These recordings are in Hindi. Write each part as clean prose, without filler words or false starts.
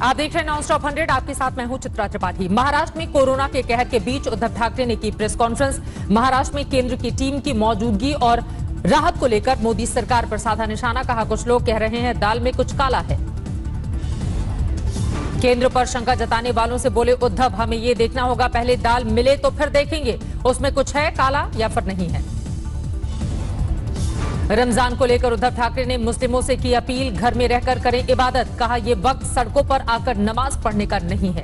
आप देख रहे हैं नॉन स्टॉप 100। आपके साथ मैं हूं चित्रा त्रिपाठी। महाराष्ट्र में कोरोना के कहर के बीच उद्धव ठाकरे ने की प्रेस कॉन्फ्रेंस। महाराष्ट्र में केंद्र की टीम की मौजूदगी और राहत को लेकर मोदी सरकार पर साधा निशाना। कहा, कुछ लोग कह रहे हैं दाल में कुछ काला है। केंद्र पर शंका जताने वालों से बोले उद्धव, हमें ये देखना होगा, पहले दाल मिले तो फिर देखेंगे उसमें कुछ है काला या फिर नहीं है। रमजान को लेकर उद्धव ठाकरे ने मुस्लिमों से की अपील, घर में रहकर करें इबादत। कहा, यह वक्त सड़कों पर आकर नमाज पढ़ने का नहीं है।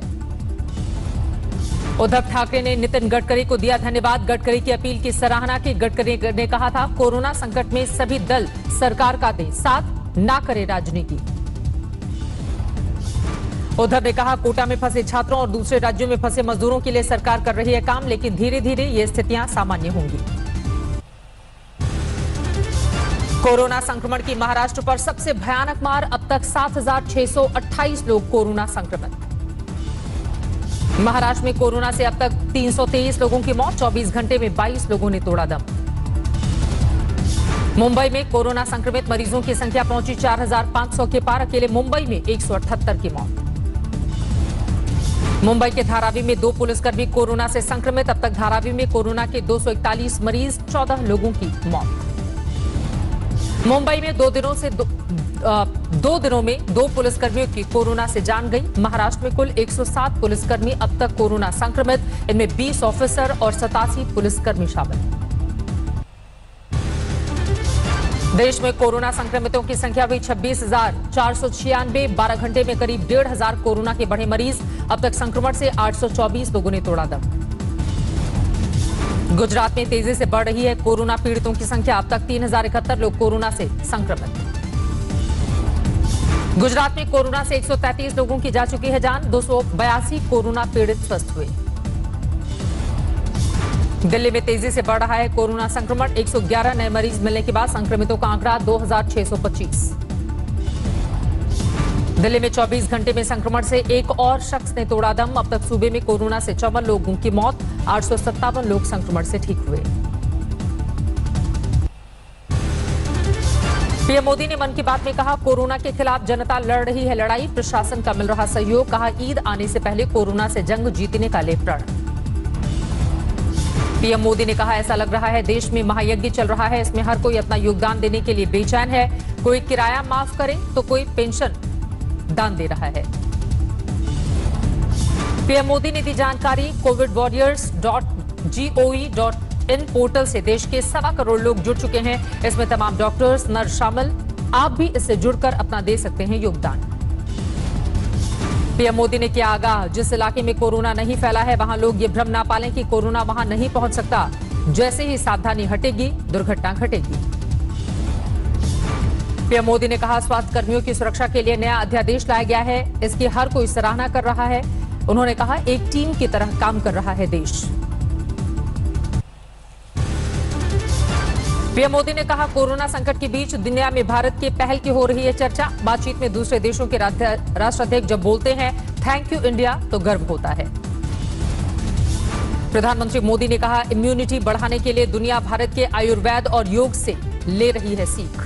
उद्धव ठाकरे ने नितिन गडकरी को दिया धन्यवाद। गडकरी की अपील की सराहना की। गडकरी ने कहा था, कोरोना संकट में सभी दल सरकार का दें साथ, ना करे राजनीति। उद्धव ने कहा, कोटा में फंसे छात्रों और दूसरे राज्यों में फंसे मजदूरों के लिए सरकार कर रही है काम, लेकिन धीरे धीरे ये स्थितियां सामान्य होंगी। कोरोना संक्रमण की महाराष्ट्र पर सबसे भयानक मार। अब तक 7,628 लोग कोरोना संक्रमित। महाराष्ट्र में कोरोना से अब तक 323 लोगों की मौत। 24 घंटे में 22 लोगों ने तोड़ा दम। मुंबई में कोरोना संक्रमित मरीजों की संख्या पहुंची 4,500 के पार। अकेले मुंबई में 178 की मौत। मुंबई के धारावी में 2 पुलिसकर्मी कोरोना से संक्रमित। अब तक धारावी में कोरोना के 241 मरीज, 14 लोगों की मौत। मुंबई में 2 दिनों में 2 पुलिसकर्मियों की कोरोना से जान गई। महाराष्ट्र में कुल 107 पुलिसकर्मी अब तक कोरोना संक्रमित। इनमें 20 ऑफिसर और 87 पुलिसकर्मी शामिल। देश में कोरोना संक्रमितों की संख्या हुई 26,496। 12 घंटे में करीब 1,500 कोरोना के बढ़े मरीज। अब तक संक्रमण से 824 लोगों ने तोड़ा दम। गुजरात में तेजी से बढ़ रही है कोरोना पीड़ितों की संख्या। अब तक 3,071 लोग कोरोना से संक्रमित। गुजरात में कोरोना से 133 लोगों की जा चुकी है जान। 282 कोरोना पीड़ित स्वस्थ हुए। दिल्ली में तेजी से बढ़ रहा है कोरोना संक्रमण। 111 नए मरीज मिलने के बाद संक्रमितों का आंकड़ा 2,625। दिल्ली में 24 घंटे में संक्रमण से एक और शख्स ने तोड़ा दम। अब तक सूबे में कोरोना से 54 लोगों की मौत। 857 लोग संक्रमण से ठीक हुए। पीएम मोदी ने मन की बात में कहा, कोरोना के खिलाफ जनता लड़ रही है लड़ाई, प्रशासन का मिल रहा सहयोग। कहा, ईद आने से पहले कोरोना से जंग जीतने का ले प्रण। पीएम मोदी ने कहा, ऐसा लग रहा है देश में महायज्ञ चल रहा है, इसमें हर कोई अपना योगदान देने के लिए बेचैन है। कोई किराया माफ करे तो कोई पेंशन दान दे रहा है। पीएम मोदी ने दी जानकारी। covidwarriors.gov.in पोर्टल से देश के 1.25 करोड़ लोग जुड़ चुके हैं। इसमें तमाम डॉक्टर्स, नर्स शामिल। आप भी इससे जुड़कर अपना दे सकते हैं योगदान। पीएम मोदी ने किया आगाह, जिस इलाके में कोरोना नहीं फैला है वहां लोग ये भ्रम ना पालें कि कोरोना वहां नहीं पहुंच सकता। जैसे ही सावधानी हटेगी, दुर्घटना घटेगी। पीएम मोदी ने कहा, स्वास्थ्य कर्मियों की सुरक्षा के लिए नया अध्यादेश लाया गया है। इसकी हर कोई सराहना कर रहा है। उन्होंने कहा, एक टीम की तरह काम कर रहा है देश। पीएम मोदी ने कहा, कोरोना संकट के बीच दुनिया में भारत के पहल की हो रही है चर्चा। बातचीत में दूसरे देशों के राष्ट्राध्यक्ष जब बोलते हैं थैंक यू इंडिया, तो गर्व होता है। प्रधानमंत्री मोदी ने कहा, इम्यूनिटी बढ़ाने के लिए दुनिया भारत के आयुर्वेद और योग से ले रही है सीख।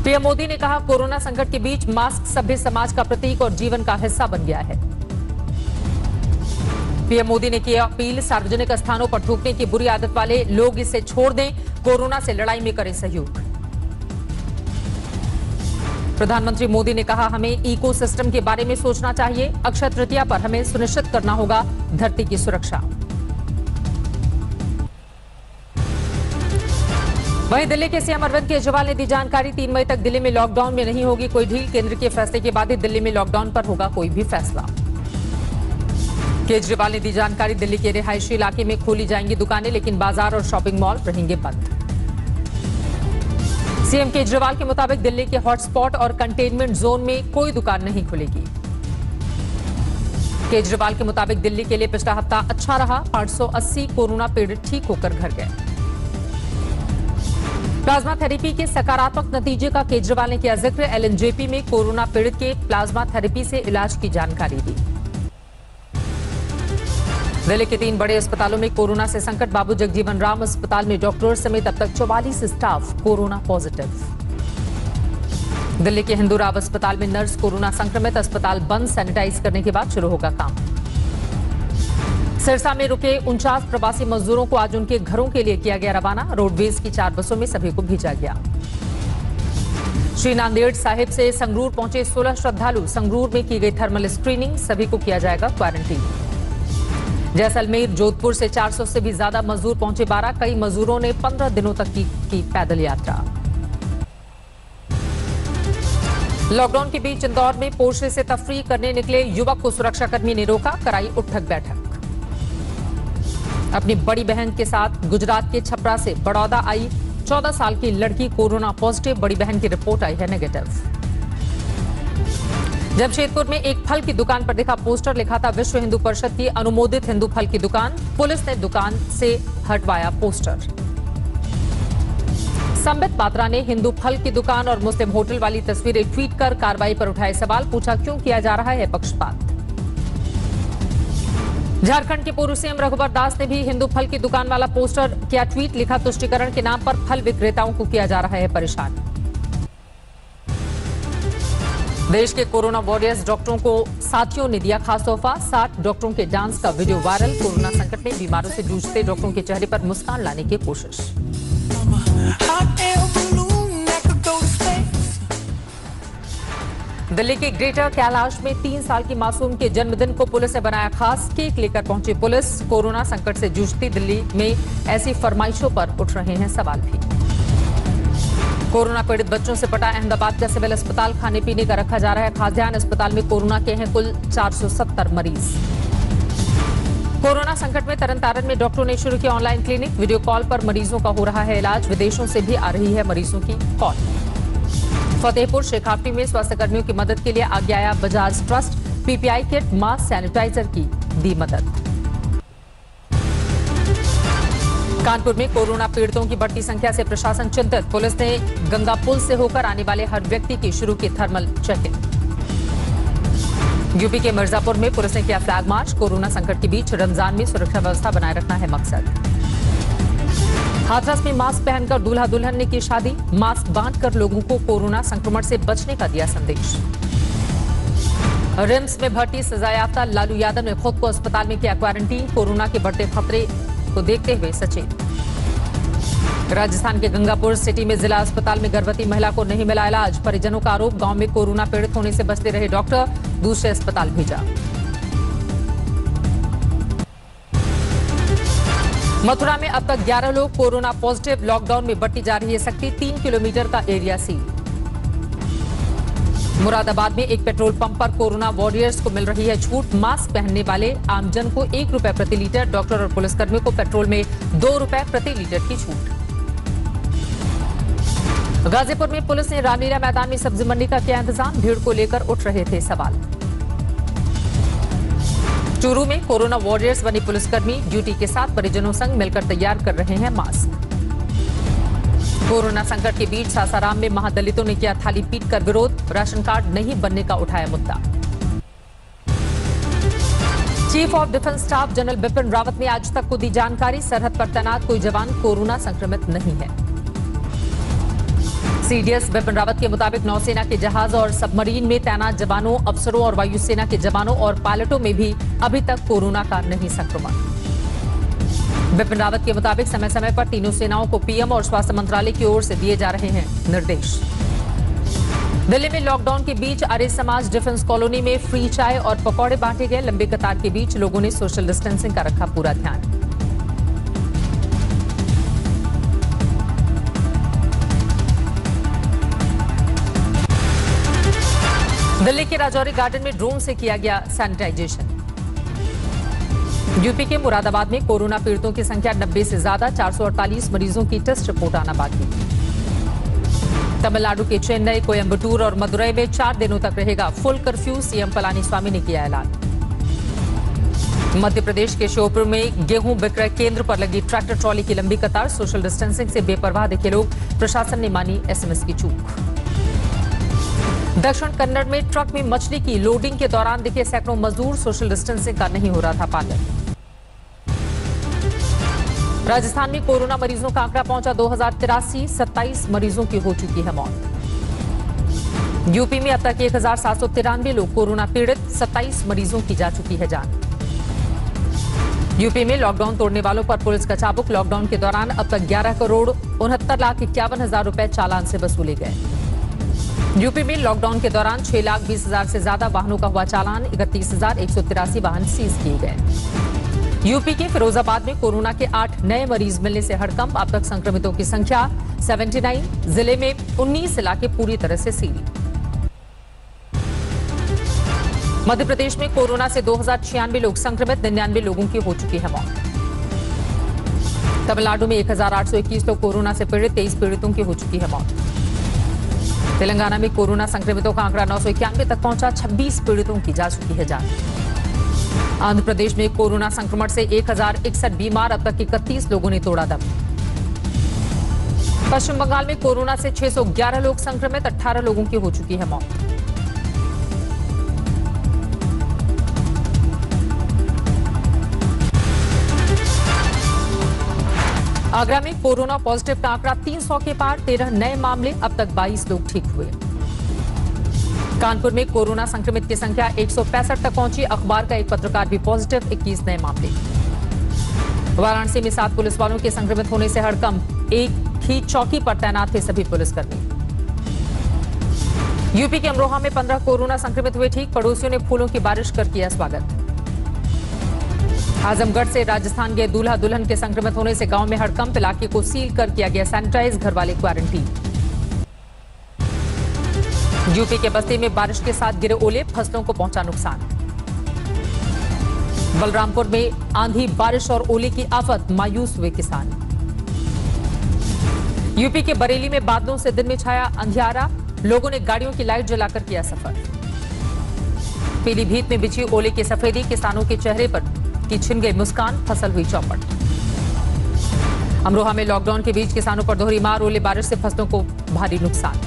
पीएम मोदी ने कहा, कोरोना संकट के बीच मास्क सभ्य समाज का प्रतीक और जीवन का हिस्सा बन गया है। पीएम मोदी ने की अपील, सार्वजनिक स्थानों पर थूकने की बुरी आदत वाले लोग इसे छोड़ दें, कोरोना से लड़ाई में करें सहयोग। प्रधानमंत्री मोदी ने कहा, हमें इकोसिस्टम के बारे में सोचना चाहिए। अक्षय तृतीया पर हमें सुनिश्चित करना होगा धरती की सुरक्षा। वहीं दिल्ली के सीएम अरविंद केजरीवाल ने दी जानकारी। 3 मई तक दिल्ली में लॉकडाउन में नहीं होगी कोई ढील। केंद्र के फैसले के बाद ही दिल्ली में लॉकडाउन पर होगा कोई भी फैसला। केजरीवाल ने दी जानकारी, दिल्ली के रिहायशी इलाके में खोली जाएंगी दुकानें, लेकिन बाजार और शॉपिंग मॉल रहेंगे बंद। सीएम केजरीवाल के मुताबिक दिल्ली के हॉटस्पॉट और कंटेनमेंट जोन में कोई दुकान नहीं खुलेगी। केजरीवाल के मुताबिक दिल्ली के लिए पिछला हफ्ता अच्छा रहा। 580 कोरोना पीड़ित ठीक होकर घर गए। प्लाज्मा थेरेपी के सकारात्मक नतीजे का केजरीवाल ने किया जिक्र। एलएनजेपी में कोरोना पीड़ित के प्लाज्मा थेरेपी से इलाज की जानकारी दी। दिल्ली के 3 बड़े अस्पतालों में कोरोना से संकट। बाबू जगजीवन राम अस्पताल में डॉक्टर्स समेत अब तक 44 स्टाफ कोरोना पॉजिटिव। दिल्ली के हिंदूराव अस्पताल में नर्स कोरोना संक्रमित, अस्पताल बंद, सैनिटाइज करने के बाद शुरू होगा काम। सिरसा में रुके 49 प्रवासी मजदूरों को आज उनके घरों के लिए किया गया रवाना। रोडवेज की 4 बसों में सभी को भेजा गया। श्री नांदेड़ साहिब से संगरूर पहुंचे 16 श्रद्धालु, संगरूर में की गई थर्मल स्क्रीनिंग, सभी को किया जाएगा क्वारंटीन। जैसलमेर जोधपुर से 400 से भी ज्यादा मजदूर पहुंचे 12, कई मजदूरों ने 15 दिनों तक की पैदल यात्रा। लॉकडाउन के बीच इंदौर में पोर्शे से तफरीह करने निकले युवक को सुरक्षाकर्मी ने रोका, कराई उठक बैठक। अपनी बड़ी बहन के साथ गुजरात के छपरा से बड़ौदा आई 14 साल की लड़की कोरोना पॉजिटिव, बड़ी बहन की रिपोर्ट आई है नेगेटिव। जमशेदपुर में एक फल की दुकान पर दिखा पोस्टर, लिखा था विश्व हिंदू परिषद की अनुमोदित हिंदू फल की दुकान, पुलिस ने दुकान से हटवाया पोस्टर। संबित पात्रा ने हिंदू फल की दुकान और मुस्लिम होटल वाली तस्वीरें ट्वीट कर कार्रवाई पर उठाए सवाल, पूछा क्यों किया जा रहा है पक्षपात। झारखंड के पूर्व सीएम रघुवर दास ने भी हिंदू फल की दुकान वाला पोस्टर किया ट्वीट, लिखा तुष्टिकरण के नाम पर फल विक्रेताओं को किया जा रहा है परेशान। देश के कोरोना वॉरियर्स डॉक्टरों को साथियों ने दिया खास तोहफा, 60 डॉक्टरों के डांस का वीडियो वायरल। कोरोना संकट में बीमारों से जूझते डॉक्टरों के चेहरे पर मुस्कान लाने की कोशिश। दिल्ली के ग्रेटर कैलाश में 3 साल की मासूम के जन्मदिन को पुलिस ने बनाया खास, केक लेकर पहुंची पुलिस। कोरोना संकट से जूझती दिल्ली में ऐसी फरमाइशों पर उठ रहे हैं सवाल भी। कोरोना पीड़ित बच्चों से पटा अहमदाबाद का सिविल अस्पताल, खाने पीने का रखा जा रहा है खास ध्यान। अस्पताल में कोरोना के हैं कुल 470 मरीज। कोरोना संकट में तरनतारन में डॉक्टरों ने शुरू किया ऑनलाइन क्लिनिक, वीडियो कॉल पर मरीजों का हो रहा है इलाज। विदेशों से भी आ रही है मरीजों की कॉल। फतेहपुर शेखावटी में स्वास्थ्य कर्मियों की मदद के लिए आगे आया Bajaj trust, PPE kit, mask, sanitiser की दी मदद। कानपुर में कोरोना पीड़ितों की बढ़ती संख्या से प्रशासन चिंतित, पुलिस ने गंगा पुल से होकर आने वाले हर व्यक्ति की शुरू की थर्मल चेकिंग। यूपी के मिर्जापुर में पुलिस ने किया फ्लैग मार्च, कोरोना संकट के बीच रमजान में सुरक्षा व्यवस्था बनाए रखना है मकसद। हाथरस में मास्क पहनकर दूल्हा दुल्हन ने की शादी, मास्क बांधकर लोगों को कोरोना संक्रमण से बचने का दिया संदेश। रिम्स में भर्ती सजायाफ्ता लालू यादव ने खुद को अस्पताल में किया क्वारंटीन, कोरोना के बढ़ते खतरे को देखते हुए सचेत। राजस्थान के गंगापुर सिटी में जिला अस्पताल में गर्भवती महिला को नहीं मिला इलाज, परिजनों का आरोप, गांव में कोरोना पीड़ित होने से बचते रहे डॉक्टर, दूसरे अस्पताल भेजा। मथुरा में अब तक 11 लोग कोरोना पॉजिटिव, लॉकडाउन में बढ़ती जा रही है सख्ती, 3 किलोमीटर का एरिया सील। मुरादाबाद में एक पेट्रोल पंप पर कोरोना वॉरियर्स को मिल रही है छूट, मास्क पहनने वाले आमजन को 1 रुपए प्रति लीटर, डॉक्टर और पुलिसकर्मियों को पेट्रोल में 2 रुपए प्रति लीटर की छूट। गाजीपुर में पुलिस ने रामलीला मैदान में सब्जी मंडी का किया इंतजाम, भीड़ को लेकर उठ रहे थे सवाल। चूरू में कोरोना वॉरियर्स बनी पुलिसकर्मी ड्यूटी के साथ परिजनों संग मिलकर तैयार कर रहे हैं मास्क। कोरोना संकट के बीच सासाराम में महादलितों ने किया थाली पीट कर विरोध, राशन कार्ड नहीं बनने का उठाया मुद्दा। Chief of defence staff general Bipin Rawat ने आज तक को दी जानकारी, सरहद पर तैनात कोई जवान कोरोना संक्रमित नहीं है। सीडीएस बिपिन रावत के मुताबिक नौसेना के जहाज और सबमरीन में तैनात जवानों, अफसरों और वायुसेना के जवानों और पायलटों में भी अभी तक कोरोना का नहीं संक्रमण। बिपिन रावत के मुताबिक समय समय पर तीनों सेनाओं को पीएम और स्वास्थ्य मंत्रालय की ओर से दिए जा रहे हैं निर्देश। दिल्ली में लॉकडाउन के बीच आर्य समाज डिफेंस कॉलोनी में फ्री चाय और पकौड़े बांटे गए, लंबी कतार के बीच लोगों ने सोशल डिस्टेंसिंग का रखा पूरा ध्यान। दिल्ली के राजौरी गार्डन में ड्रोन से किया गया सैनिटाइजेशन। यूपी के मुरादाबाद में कोरोना पीड़ितों की संख्या 90 से ज्यादा, 448 मरीजों की टेस्ट रिपोर्ट आना बाकी। तमिलनाडु के चेन्नई, कोयम्बटूर और मदुरई में 4 दिनों तक रहेगा फुल कर्फ्यू, सीएम पलानीस्वामी ने किया ऐलान। मध्य प्रदेश के श्योपुर में गेहूं विक्रय केंद्र पर लगी ट्रैक्टर ट्रॉली की लंबी कतार, सोशल डिस्टेंसिंग से बेपरवाह दिखे लोग, प्रशासन ने मानी एसएमएस की चूक। दक्षिण कन्नड़ में ट्रक में मछली की लोडिंग के दौरान दिखे सैकड़ों मजदूर, सोशल डिस्टेंसिंग का नहीं हो रहा था पालन। राजस्थान में कोरोना मरीजों का आंकड़ा पहुंचा 2083, 27 मरीजों की हो चुकी है मौत। यूपी में अब तक 1793 लोग कोरोना पीड़ित, 27 मरीजों की जा चुकी है जान। यूपी में लॉकडाउन तोड़ने वालों पर पुलिस का चाबुक। लॉकडाउन के दौरान अब तक 11,69,51,000 रुपए चालान से वसूले गए। यूपी में लॉकडाउन के दौरान 6,20,000 से ज्यादा वाहनों का हुआ चालान। 31,183 वाहन सीज किए गए। यूपी के फिरोजाबाद में कोरोना के 8 नए मरीज मिलने से हड़कंप। अब तक संक्रमितों की संख्या 79। जिले में 19 इलाके पूरी तरह से सील। मध्य प्रदेश में कोरोना से 2,096 लोग संक्रमित, 99 लोगों की हो चुकी है मौत। तमिलनाडु में 1,821 लोग कोरोना से पीड़ित, 23 पीड़ितों की हो चुकी है मौत। तेलंगाना में कोरोना संक्रमितों का आंकड़ा 991 तक पहुंचा, 26 पीड़ितों की जा चुकी है जान। आंध्र प्रदेश में कोरोना संक्रमण से 1,061 बीमार, अब तक 31 लोगों ने तोड़ा दम। पश्चिम बंगाल में कोरोना से 611 लोग संक्रमित, 18 लोगों की हो चुकी है मौत। आगरा में कोरोना पॉजिटिव का आंकड़ा 300 के पार, 13 नए मामले, अब तक 22 लोग ठीक हुए। कानपुर में कोरोना संक्रमित की संख्या 165 तक पहुंची। अखबार का एक पत्रकार भी पॉजिटिव, 21 नए मामले। वाराणसी में 7 पुलिस वालों के संक्रमित होने से हड़कंप। एक ही चौकी पर तैनात थे सभी पुलिसकर्मी। यूपी के अमरोहा में 15 कोरोना संक्रमित हुए ठीक, पड़ोसियों ने फूलों की बारिश कर किया स्वागत। आजमगढ़ से राजस्थान गए दूल्हा दुल्हन के संक्रमित होने से गांव में हड़कंप। इलाके को सील कर किया गया सैनिटाइज, घर वाले क्वारंटीन। यूपी के बस्ती में बारिश के साथ गिरे ओले, फसलों को पहुंचा नुकसान। बलरामपुर में आंधी, बारिश और ओले की आफत, मायूस हुए किसान। यूपी के बरेली में बादलों से दिन में छाया अंधियारा, लोगों ने गाड़ियों की लाइट जलाकर किया सफर। पीलीभीत में बिछी ओले की सफेदी, किसानों के चेहरे पर की छिन गई मुस्कान, फसल हुई चौपट। अमरोहा में लॉकडाउन के बीच किसानों पर दोहरी मार, ओले बारिश से फसलों को भारी नुकसान।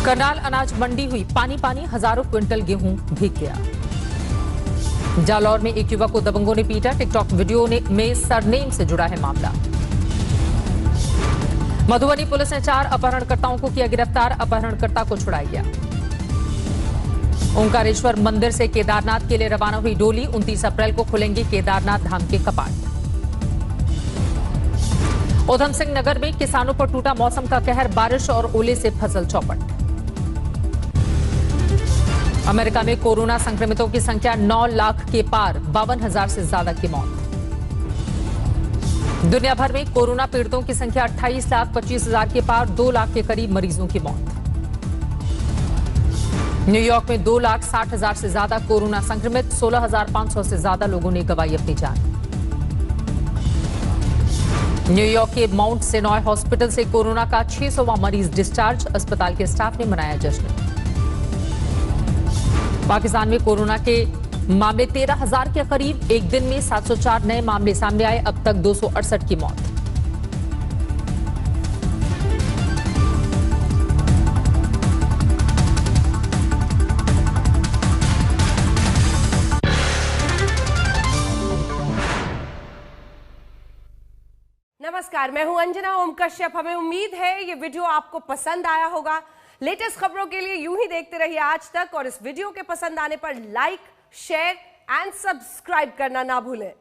करनाल अनाज मंडी हुई पानी पानी, हजारों क्विंटल गेहूं भीग गया। जालौर में एक युवक को दबंगों ने पीटा, टिकटॉक वीडियो में सरनेम से जुड़ा है मामला। मधुबनी पुलिस ने 4 अपहरणकर्ताओं को किया गिरफ्तार, अपहरणकर्ता को छुड़ाया गया। ओंकारेश्वर मंदिर से केदारनाथ के लिए रवाना हुई डोली, 29 अप्रैल को खुलेंगे केदारनाथ धाम के कपाट। उधम सिंह नगर में किसानों पर टूटा मौसम का कहर, बारिश और ओले से फसल चौपट। अमेरिका में कोरोना संक्रमितों की संख्या 9 लाख के पार, 52,000 से ज्यादा की मौत। दुनिया भर में कोरोना पीड़ितों की संख्या 28,25,000 के पार, 2 लाख के करीब मरीजों की मौत। न्यूयॉर्क में 2,60,000 से ज्यादा कोरोना संक्रमित, 16,500 से ज्यादा लोगों ने गंवाई अपनी जान। न्यूयॉर्क के माउंट सिनॉय हॉस्पिटल से कोरोना का 600वां मरीज डिस्चार्ज, अस्पताल के स्टाफ ने मनाया जश्न। पाकिस्तान में कोरोना के मामले 13,000 के करीब, एक दिन में 704 नए मामले सामने आए, अब तक 268 की मौत। नमस्कार, मैं हूं अंजना ओम कश्यप। हमें उम्मीद है ये वीडियो आपको पसंद आया होगा। लेटेस्ट खबरों के लिए यूं ही देखते रहिए आज तक, और इस वीडियो के पसंद आने पर लाइक, शेयर एंड सब्सक्राइब करना ना भूलें।